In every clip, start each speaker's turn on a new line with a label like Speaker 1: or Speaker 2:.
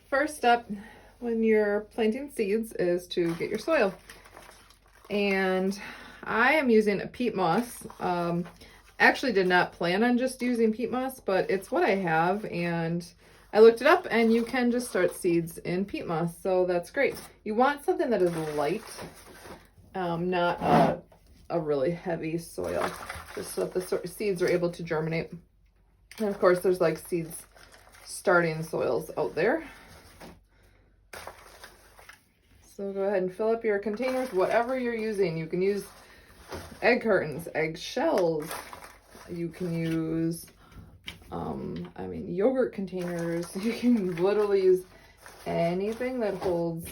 Speaker 1: first step when you're planting seeds is to get your soil. And I am using a peat moss. Actually did not plan on just using peat moss, but it's what I have, and I looked it up, and you can just start seeds in peat moss, so that's great. You want something that is light, not a really heavy soil, just so that the seeds are able to germinate. And of course, there's like seeds starting soils out there. So go ahead and fill up your containers, whatever you're using. You can use egg cartons, egg shells. You can use, yogurt containers. You can literally use anything that holds,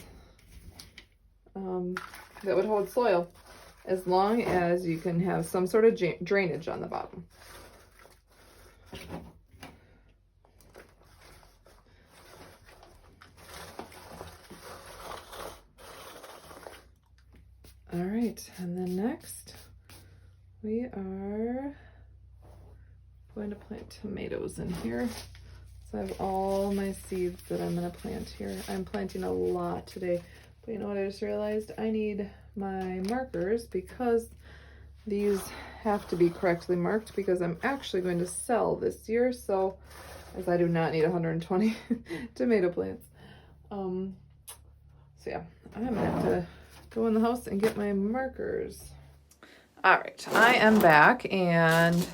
Speaker 1: that would hold soil, as long as you can have some sort of drainage on the bottom. All right, and then next we are going to plant tomatoes in here. So I have all my seeds that I'm going to plant here. I'm planting a lot today, but you know what I just realized? I need my markers because these have to be correctly marked because I'm actually going to sell this year. So, as I do not need 120 tomato plants. So yeah, I'm gonna have to go in the house and get my markers. All right, I am back and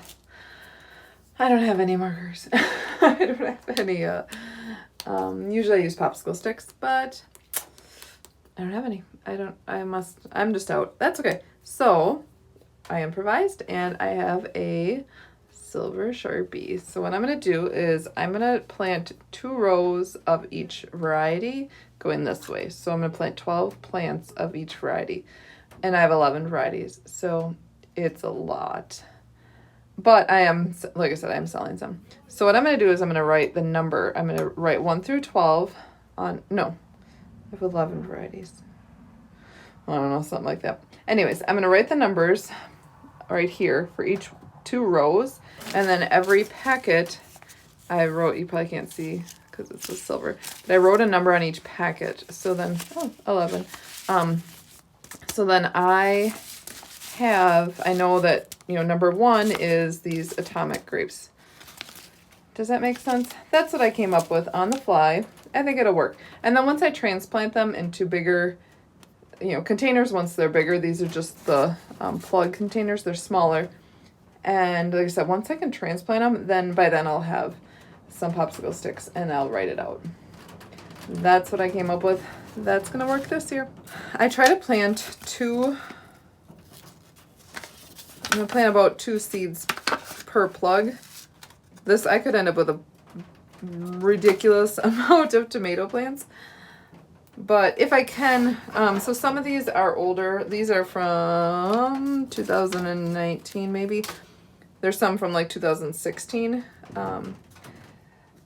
Speaker 1: I don't have any markers. I don't have any, usually I use popsicle sticks, but I don't have any. I'm just out. That's okay. So I improvised and I have a silver Sharpie. So what I'm going to do is I'm going to plant 2 rows of each variety going this way. So I'm going to plant 12 plants of each variety, and I have 11 varieties. So it's a lot, but I am, like I said, I'm selling some. So what I'm going to do is I'm going to write the number. I'm going to write 1 through 12 on, no, I have 11 varieties. I don't know, something like that. Anyways, I'm going to write the numbers right here for each 2 rows, and then every packet I wrote, you probably can't see because it's with silver, but I wrote a number on each packet. So then, 11. So then I know that, number 1 is these atomic grapes. Does that make sense? That's what I came up with on the fly. I think it'll work. And then once I transplant them into bigger, containers, once they're bigger, these are just the plug containers. They're smaller. And like I said, once I can transplant them, then by then I'll have some popsicle sticks and I'll write it out. That's what I came up with. That's going to work this year. I try to plant I'm going to plant about 2 seeds per plug. I could end up with a ridiculous amount of tomato plants. But if I can, so some of these are older. These are from 2019 maybe. There's some from like 2016.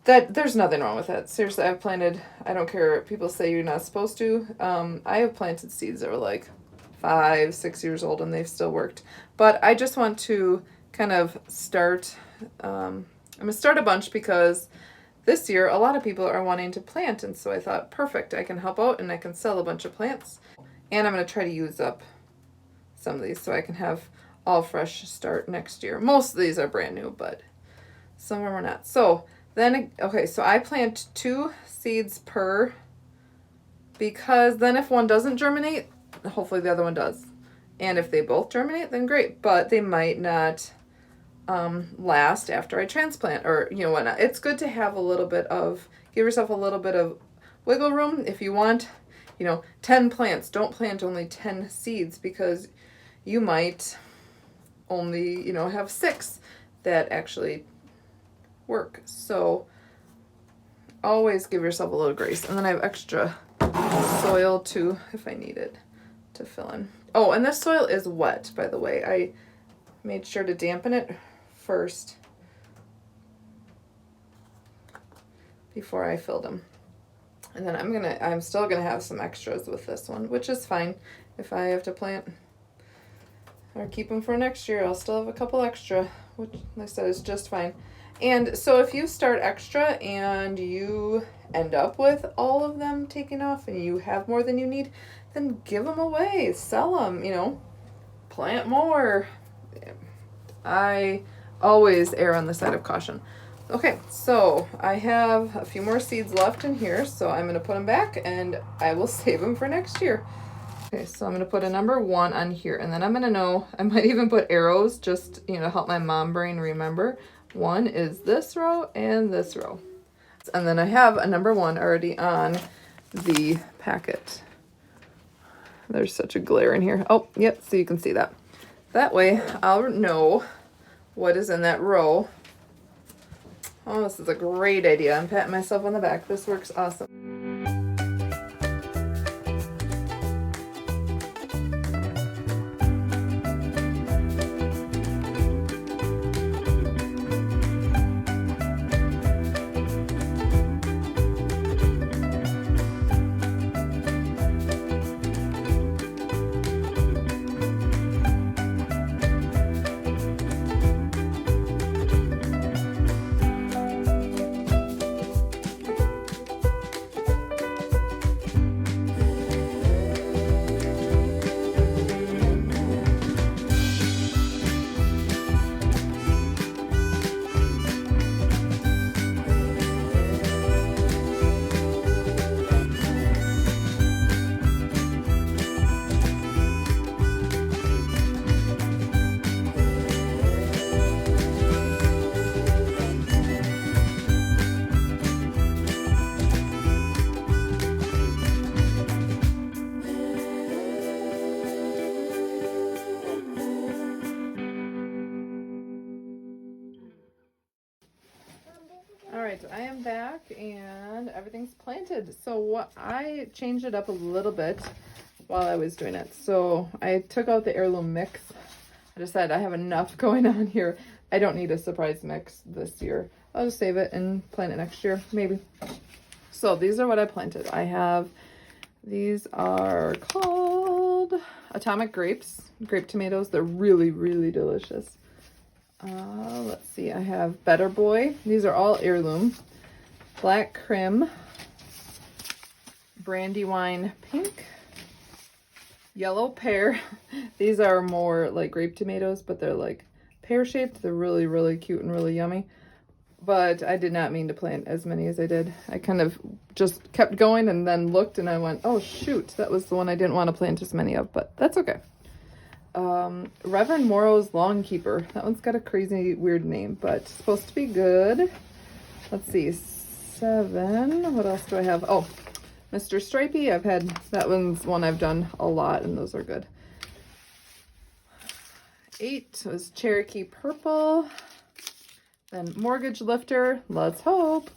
Speaker 1: There's nothing wrong with that. Seriously, I've planted, I don't care, people say you're not supposed to. I have planted seeds that were like 5, 6 years old and they've still worked. But I just want to kind of start, I'm going to start a bunch because this year a lot of people are wanting to plant, and so I thought, perfect, I can help out and I can sell a bunch of plants. And I'm going to try to use up some of these so I can have all fresh start next year. Most of these are brand new, but some of them are not. So then, okay, so I plant 2 seeds per, because then if one doesn't germinate, hopefully the other one does. And if they both germinate, then great, but they might not last after I transplant, or whatnot. It's good to have give yourself a little bit of wiggle room. If you want 10 plants, don't plant only 10 seeds, because you might only have 6 that actually work. So always give yourself a little grace. And then I have extra soil too if I need it to fill in. Oh, and this soil is wet, by the way. I made sure to dampen it first before I filled them. And then I'm still gonna have some extras with this one, which is fine. If I have to plant or keep them for next year, I'll still have a couple extra, which, like I said, is just fine. And so if you start extra and you end up with all of them taken off and you have more than you need, then give them away, sell them, you know, plant more. I always err on the side of caution. Okay, so I have a few more seeds left in here, so I'm going to put them back and I will save them for next year. Okay, so I'm going to put a number 1 on here, and then I'm going to know, I might even put arrows just, you know, help my mom brain remember. 1 is this row and this row. And then I have a number 1 already on the packet. There's such a glare in here. Oh, yep, so you can see that. That way I'll know what is in that row. Oh, this is a great idea. I'm patting myself on the back. This works awesome. All right, I am back and everything's planted. So what I changed it up a little bit while I was doing it. So I took out the heirloom mix. I decided I have enough going on here. I don't need a surprise mix this year. I'll just save it and plant it next year, maybe. So these are what I planted. These are called Atomic Grapes, grape tomatoes. They're really, really delicious. Let's see, I have Better Boy. These are all heirloom. Black Crim, Brandywine Pink, Yellow Pear. These are more like grape tomatoes, but they're like pear-shaped. They're really, really cute and really yummy. But I did not mean to plant as many as I did. I kind of just kept going and then looked and I went, oh shoot, that was the one I didn't want to plant as many of, but that's okay. Reverend Morrow's Lawn Keeper. That one's got a crazy weird name, but it's supposed to be good. Let's see, 7. What else do I have? Oh, Mr. Stripey. That one's one I've done a lot, and those are good. 8 was Cherokee Purple. Then Mortgage Lifter, let's hope.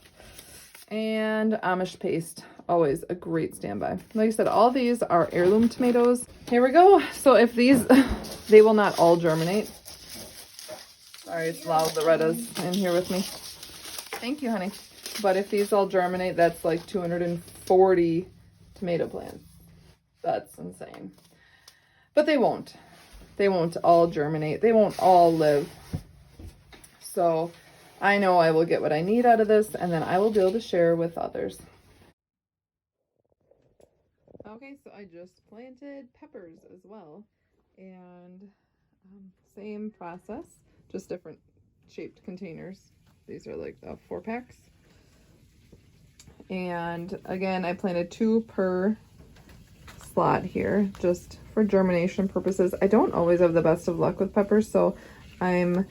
Speaker 1: And Amish Paste. Always a great standby. Like I said, all these are heirloom tomatoes. Here we go. So if these, they will not all germinate. Sorry, it's loud. Loretta's in here with me. Thank you, honey. But if these all germinate, that's like 240 tomato plants. That's insane. But they won't. They won't all germinate. They won't all live. So I know I will get what I need out of this, and then I will be able to share with others. Okay, so I just planted peppers as well, and same process, just different shaped containers. These are like 4-packs. And again, I planted 2 per slot here, just for germination purposes. I don't always have the best of luck with peppers, so I'm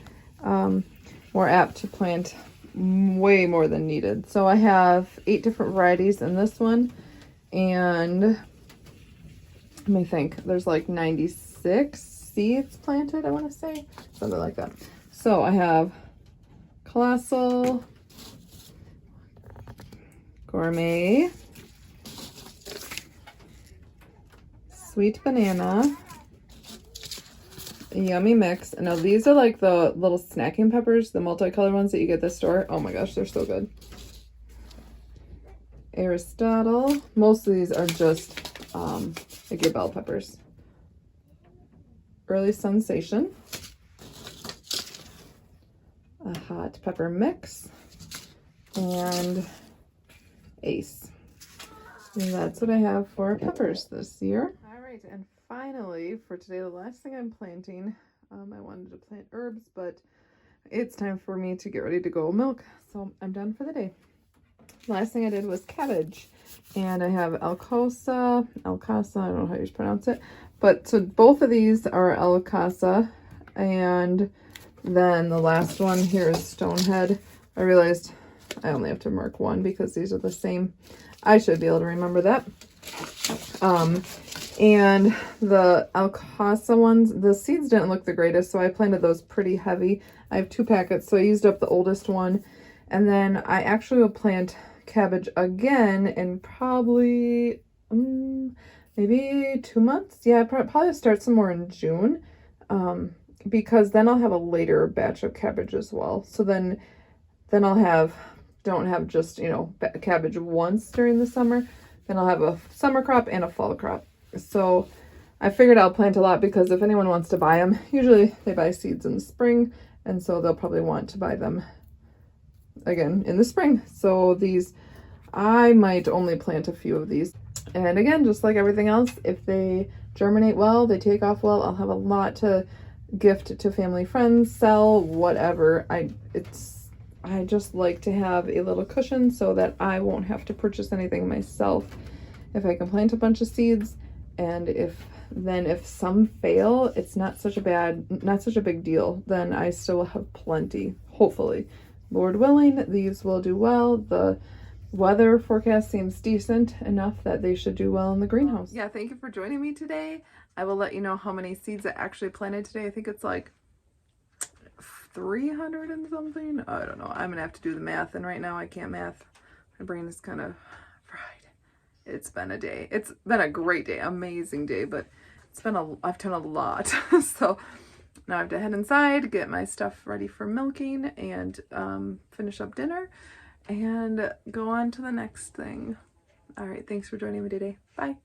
Speaker 1: more apt to plant way more than needed. So I have 8 different varieties in this one, and let me think, there's like 96 seeds planted, I want to say, something like that. So I have Colossal, Gourmet, Sweet Banana, Yummy Mix. And now these are like the little snacking peppers, the multicolored ones that you get at the store. Oh my gosh, they're so good. Aristotle. Most of these are just like your bell peppers. Early Sensation. a hot pepper mix, and Ace. And that's what I have for peppers this year. All right, and finally for today, the last thing I'm planting, I wanted to plant herbs, but it's time for me to get ready to go milk, so I'm done for the day. Last thing I did was cabbage, and I have Alcasa, I don't know how you pronounce it, but so both of these are Alcasa, and then the last one here is Stonehead. I realized I only have to mark one because these are the same. I should be able to remember that. And the Alcasa ones, the seeds didn't look the greatest, so I planted those pretty heavy. I have 2 packets, so I used up the oldest one. And then I actually will plant cabbage again in probably maybe 2 months. Yeah, probably start somewhere in June, because then I'll have a later batch of cabbage as well. So then I'll don't have just, you know, cabbage once during the summer. Then I'll have a summer crop and a fall crop. So I figured I'll plant a lot because if anyone wants to buy them, usually they buy seeds in the spring, and so they'll probably want to buy them again in the spring. So these, I might only plant a few of these. And again, just like everything else, if they germinate well, they take off well, I'll have a lot to gift to family, friends, sell, whatever. I just like to have a little cushion so that I won't have to purchase anything myself. If I can plant a bunch of seeds, and if some fail, it's not such a big deal. Then I still will have plenty, hopefully. Lord willing, these will do well. The weather forecast seems decent enough that they should do well in the greenhouse. Yeah, thank you for joining me today. I will let you know how many seeds I actually planted today. I think it's like 300 and something. I don't know. I'm gonna have to do the math, and right now I can't math. My brain is kind of fried. It's been a day. It's been a great day, amazing day, but I've done a lot. So now I have to head inside, get my stuff ready for milking, and finish up dinner and go on to the next thing. All right, thanks for joining me today. Bye.